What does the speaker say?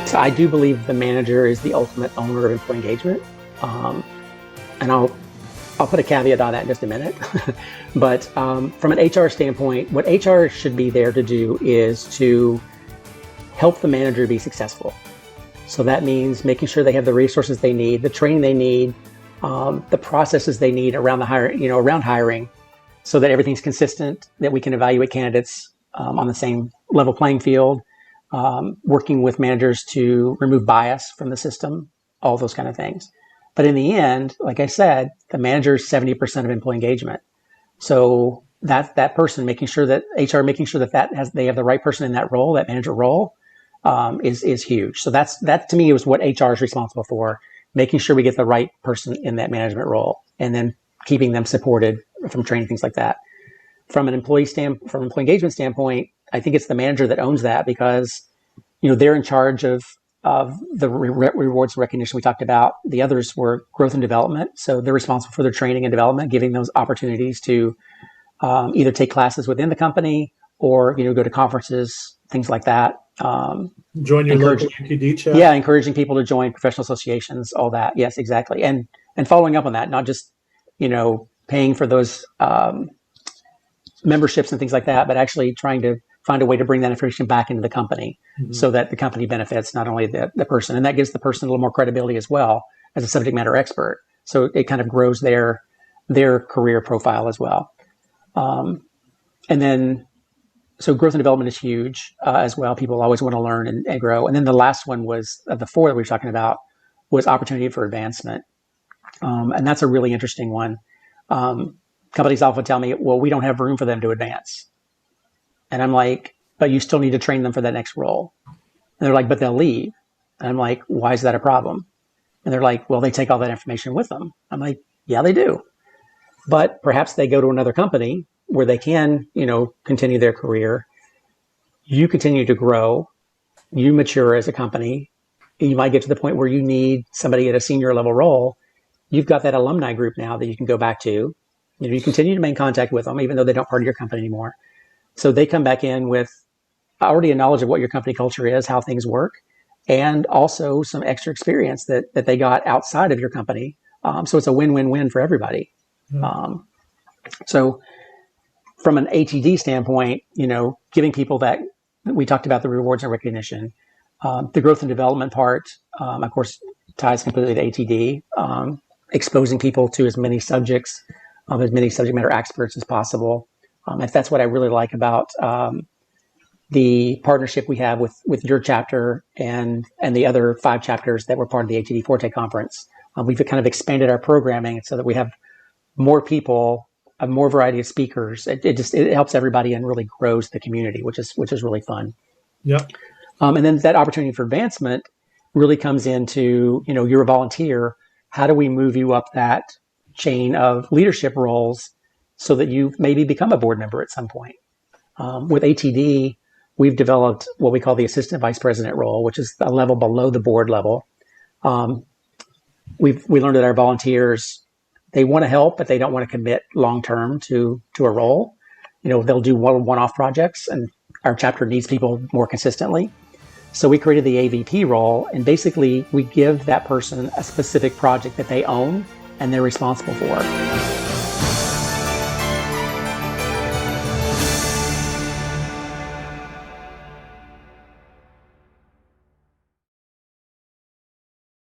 So I do believe the manager is the ultimate owner of employee engagement. Um, and I'll put a caveat on that in just a minute. But from an HR standpoint, what HR should be there to do is to help the manager be successful. So that means making sure they have the resources they need, the training they need, the processes they need around around hiring, so that everything's consistent, that we can evaluate candidates on the same level playing field, working with managers to remove bias from the system, all those kind of things. But in the end, like I said, the manager is 70% of employee engagement. So that person making sure that HR making sure that they have the right person in that role, that manager role, is huge. So that to me was what HR is responsible for, making sure we get the right person in that management role, and then keeping them supported from training, things like that. From an employee engagement standpoint, I think it's the manager that owns that, because they're in charge of the rewards and recognition we talked about. The others were growth and development, so they're responsible for their training and development, giving those opportunities to either take classes within the company or go to conferences, things like that. Join your local UPD chat. Yeah, encouraging people to join professional associations, all that. Yes, exactly, and following up on that, not just paying for those memberships and things like that, but actually trying to find a way to bring that information back into the company, so that the company benefits not only the person, and that gives the person a little more credibility as well as a subject matter expert. So it kind of grows their career profile as well. And then, so growth and development is huge as well. People always want to learn and grow. And then the last one was, of the four that we were talking about, was opportunity for advancement. And that's a really interesting one. Companies often tell me, well, we don't have room for them to advance. And I'm like, but you still need to train them for that next role. And they're like, but they'll leave. And I'm like, why is that a problem? And they're like, well, they take all that information with them. I'm like, yeah, they do. But perhaps they go to another company where they can, continue their career. You continue to grow. You mature as a company. You might get to the point where you need somebody at a senior level role. You've got that alumni group now that you can go back to. You continue to maintain contact with them, even though they don't part of your company anymore. So they come back in with already a knowledge of what your company culture is, how things work, and also some extra experience that they got outside of your company. So it's a win-win-win for everybody. So from an ATD standpoint, giving people that, we talked about the rewards and recognition, the growth and development part, of course, ties completely to ATD, exposing people to as many subjects, as many subject matter experts as possible. If that's what I really like about the partnership we have with your chapter and the other 5 chapters that were part of the ATD Forte conference. We've kind of expanded our programming so that we have more people, a more variety of speakers. It helps everybody and really grows the community, which is really fun. Yep. And then that opportunity for advancement really comes into, you're a volunteer. How do we move you up that chain of leadership roles so that you maybe become a board member at some point? With ATD, we've developed what we call the assistant vice president role, which is a level below the board level. We learned that our volunteers, they want to help, but they don't want to commit long-term to a role. They'll do one-off projects, and our chapter needs people more consistently. So we created the AVP role, and basically we give that person a specific project that they own and they're responsible for.